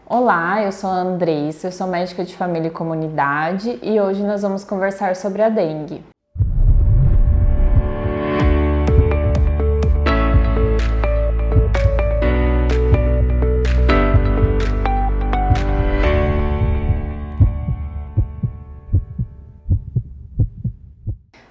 Olá, eu sou a Andressa, eu sou médica de família e comunidade e hoje nós vamos conversar sobre a dengue.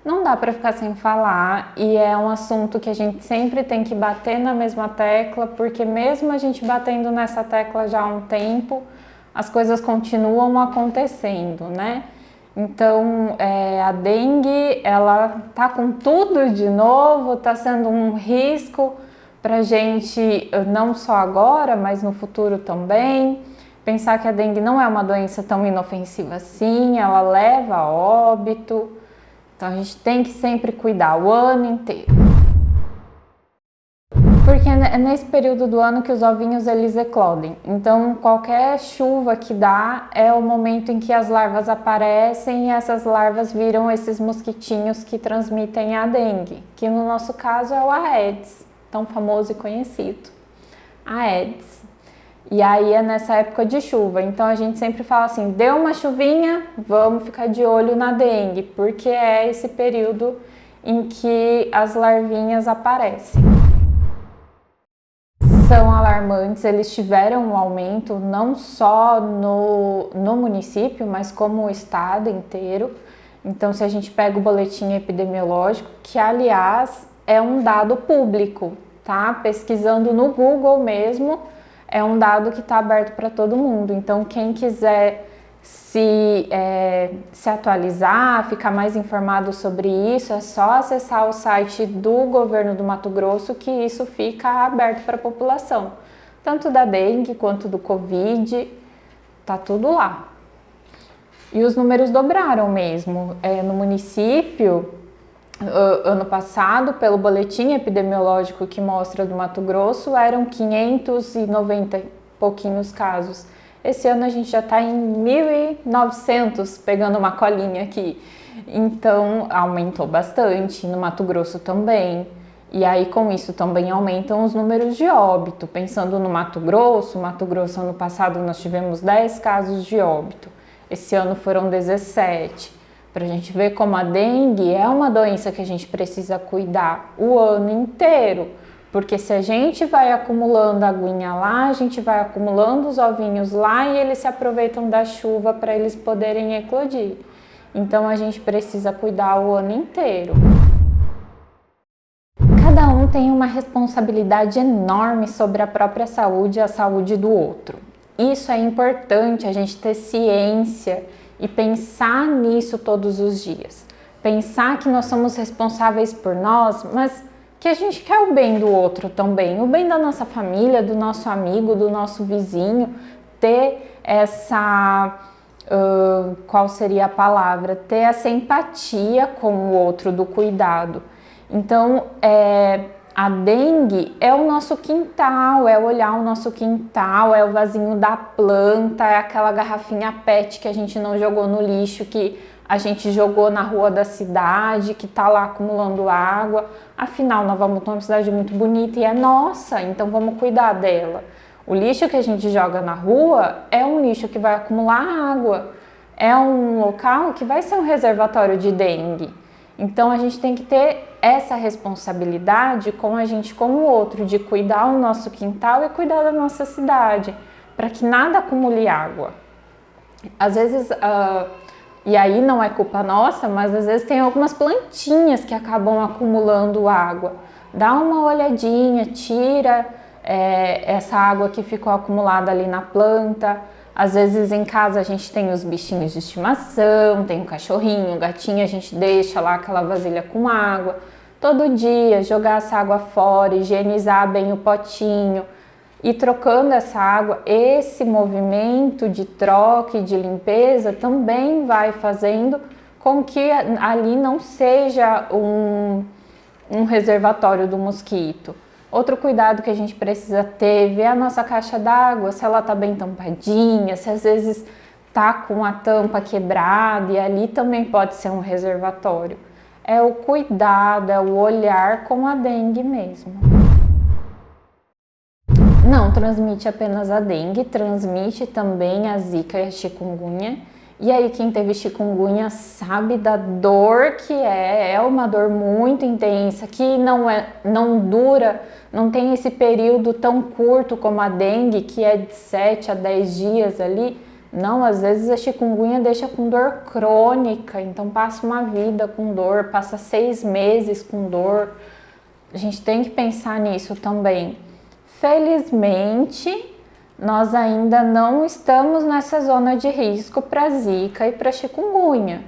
Não dá para ficar sem falar e é um assunto que a gente sempre tem que bater na mesma tecla, porque mesmo a gente batendo nessa tecla já há um tempo, as coisas continuam acontecendo, né? Então, a dengue, ela tá com tudo de novo, tá sendo um risco para a gente, não só agora, mas no futuro também. Pensar que a dengue não é uma doença tão inofensiva assim, ela leva a óbito. Então a gente tem que sempre cuidar o ano inteiro. Porque é nesse período do ano que os ovinhos eles eclodem. Então qualquer chuva que dá é o momento em que as larvas aparecem e essas larvas viram esses mosquitinhos que transmitem a dengue, que no nosso caso é o Aedes, tão famoso e conhecido. Aedes. E aí é nessa época de chuva, então a gente sempre fala assim, deu uma chuvinha, vamos ficar de olho na dengue, porque é esse período em que as larvinhas aparecem. São alarmantes, eles tiveram um aumento não só no município, mas como o estado inteiro. Então se a gente pega o boletim epidemiológico, que aliás é um dado público, tá? Pesquisando no Google mesmo, é um dado que está aberto para todo mundo, então quem quiser se atualizar, ficar mais informado sobre isso, é só acessar o site do governo do Mato Grosso que isso fica aberto para a população, tanto da dengue quanto do Covid, tá tudo lá. E os números dobraram mesmo, no município, ano passado, pelo boletim epidemiológico que mostra do Mato Grosso, eram 590 e pouquinhos casos. Esse ano a gente já está em 1.900, pegando uma colinha aqui. Então, aumentou bastante, no Mato Grosso também. E aí, com isso, também aumentam os números de óbito. Pensando no Mato Grosso ano passado nós tivemos 10 casos de óbito. Esse ano foram 17. Para a gente ver como a dengue é uma doença que a gente precisa cuidar o ano inteiro, porque se a gente vai acumulando a aguinha lá, a gente vai acumulando os ovinhos lá e eles se aproveitam da chuva para eles poderem eclodir. Então a gente precisa cuidar o ano inteiro. Cada um tem uma responsabilidade enorme sobre a própria saúde e a saúde do outro. Isso é importante, a gente ter ciência e pensar nisso todos os dias. Pensar que nós somos responsáveis por nós, mas que a gente quer o bem do outro também, o bem da nossa família, do nosso amigo, do nosso vizinho, ter essa, qual seria a palavra? Ter essa empatia com o outro, do cuidado. Então, a dengue é o nosso quintal, é olhar o nosso quintal, é o vasinho da planta, é aquela garrafinha PET que a gente não jogou no lixo, que a gente jogou na rua da cidade, que tá lá acumulando água. Afinal, nós vamos ter uma cidade muito bonita e é nossa, então vamos cuidar dela. O lixo que a gente joga na rua é um lixo que vai acumular água, é um local que vai ser um reservatório de dengue. Então a gente tem que ter essa responsabilidade com a gente como o outro, de cuidar o nosso quintal e cuidar da nossa cidade, para que nada acumule água. Às vezes, e aí não é culpa nossa, mas às vezes tem algumas plantinhas que acabam acumulando água. Dá uma olhadinha, tira essa água que ficou acumulada ali na planta. Às vezes em casa a gente tem os bichinhos de estimação, tem um cachorrinho, um gatinho, a gente deixa lá aquela vasilha com água. Todo dia jogar essa água fora, higienizar bem o potinho e trocando essa água, esse movimento de troca e de limpeza também vai fazendo com que ali não seja um reservatório do mosquito. Outro cuidado que a gente precisa ter, ver a nossa caixa d'água, se ela tá bem tampadinha, se às vezes tá com a tampa quebrada, e ali também pode ser um reservatório. É o cuidado, é o olhar com a dengue mesmo. Não transmite apenas a dengue, transmite também a zika e a chikungunya. E aí quem teve chikungunya sabe da dor que é uma dor muito intensa, que não dura, não tem esse período tão curto como a dengue, que é de 7 a 10 dias ali. Não, às vezes a chikungunya deixa com dor crônica, então passa uma vida com dor, passa 6 meses com dor. A gente tem que pensar nisso também. Felizmente, nós ainda não estamos nessa zona de risco para zika e para chikungunya,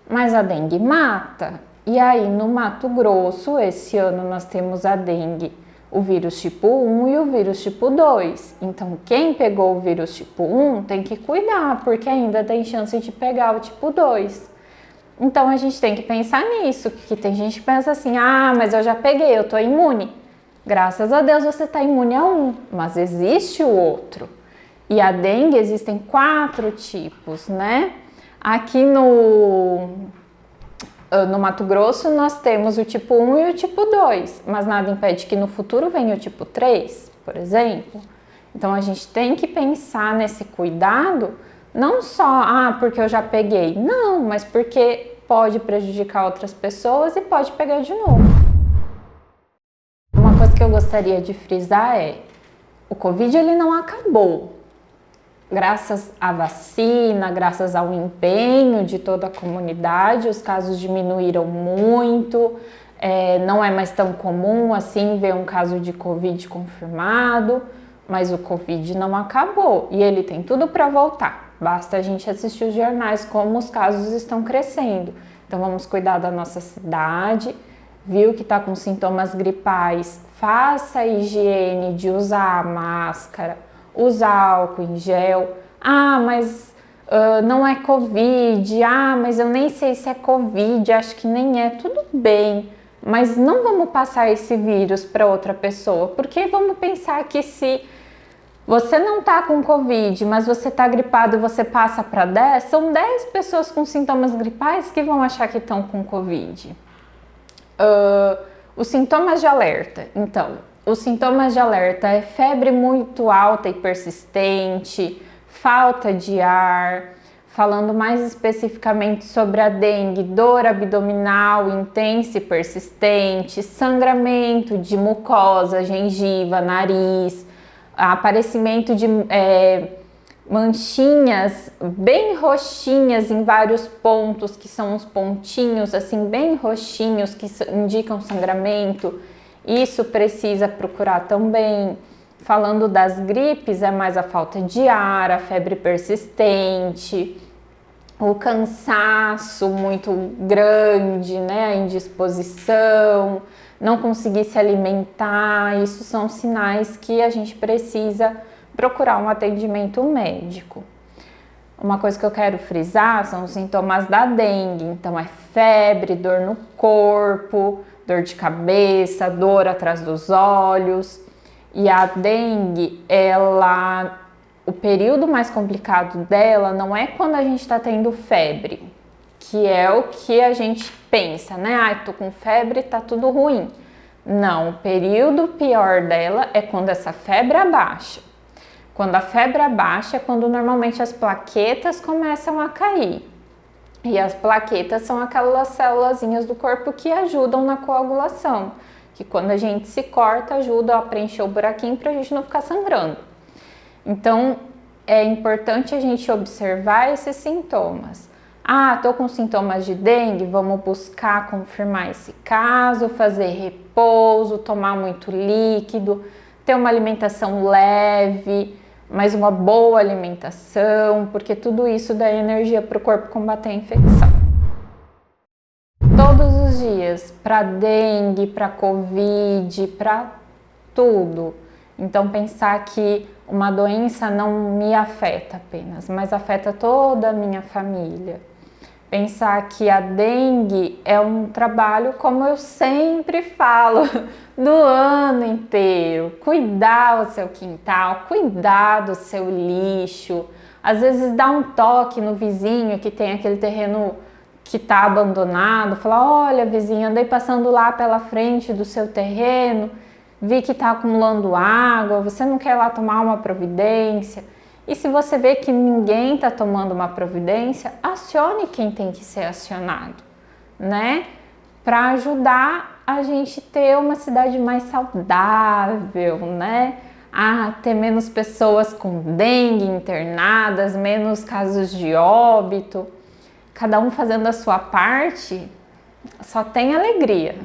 mas a dengue mata. E aí no Mato Grosso, esse ano nós temos a dengue, o vírus tipo 1 e o vírus tipo 2. Então quem pegou o vírus tipo 1 tem que cuidar, porque ainda tem chance de pegar o tipo 2. Então a gente tem que pensar nisso, que tem gente que pensa assim, ah, mas eu já peguei, eu tô imune. Graças a Deus você está imune a um, mas existe o outro. E a dengue existem 4 tipos, né? Aqui no Mato Grosso nós temos o tipo 1 e o tipo 2, mas nada impede que no futuro venha o tipo 3, por exemplo. Então a gente tem que pensar nesse cuidado, não só, porque eu já peguei, não, mas porque pode prejudicar outras pessoas e pode pegar de novo. Uma coisa que eu gostaria de frisar é, o Covid ele não acabou. Graças à vacina, graças ao empenho de toda a comunidade, os casos diminuíram muito, não é mais tão comum assim ver um caso de Covid confirmado, mas o Covid não acabou e ele tem tudo para voltar. Basta a gente assistir os jornais como os casos estão crescendo. Então vamos cuidar da nossa cidade, viu que está com sintomas gripais, faça a higiene de usar a máscara, usar álcool em gel. Mas não é Covid, mas eu nem sei se é Covid, acho que nem é, tudo bem, mas não vamos passar esse vírus para outra pessoa, porque vamos pensar que se você não tá com Covid, mas você tá gripado e você passa para 10, são 10 pessoas com sintomas gripais que vão achar que estão com Covid. Os sintomas de alerta, então, os sintomas de alerta é febre muito alta e persistente, falta de ar, falando mais especificamente sobre a dengue, dor abdominal intensa e persistente, sangramento de mucosa, gengiva, nariz, aparecimento de manchinhas bem roxinhas em vários pontos, que são uns pontinhos assim bem roxinhos que indicam sangramento. Isso precisa procurar também. Falando das gripes, é mais a falta de ar, a febre persistente, o cansaço muito grande, né? A indisposição, não conseguir se alimentar. Isso são sinais que a gente precisa procurar um atendimento médico. Uma coisa que eu quero frisar são os sintomas da dengue. Então é febre, dor no corpo, dor de cabeça, dor atrás dos olhos. E a dengue, o período mais complicado dela não é quando a gente está tendo febre, que é o que a gente pensa, né? Tô com febre, tá tudo ruim. Não, o período pior dela é quando essa febre abaixa. Quando a febre abaixa é quando normalmente as plaquetas começam a cair. E as plaquetas são aquelas célulazinhas do corpo que ajudam na coagulação, que quando a gente se corta ajuda a preencher o buraquinho para a gente não ficar sangrando. Então é importante a gente observar esses sintomas. Tô com sintomas de dengue, vamos buscar confirmar esse caso, fazer repouso, tomar muito líquido, ter uma alimentação leve, mas uma boa alimentação, porque tudo isso dá energia para o corpo combater a infecção. Todos os dias, para dengue, para Covid, para tudo. Então pensar que uma doença não me afeta apenas, mas afeta toda a minha família. Pensar que a dengue é um trabalho, como eu sempre falo, do ano inteiro. Cuidar do seu quintal, cuidar do seu lixo. Às vezes dá um toque no vizinho que tem aquele terreno que está abandonado. Falar, olha vizinho, andei passando lá pela frente do seu terreno. vi que está acumulando água, você não quer ir lá tomar uma providência? E se você vê que ninguém está tomando uma providência, acione quem tem que ser acionado, né? Para ajudar a gente ter uma cidade mais saudável, né? A ter menos pessoas com dengue internadas, menos casos de óbito. Cada um fazendo a sua parte, só tem alegria.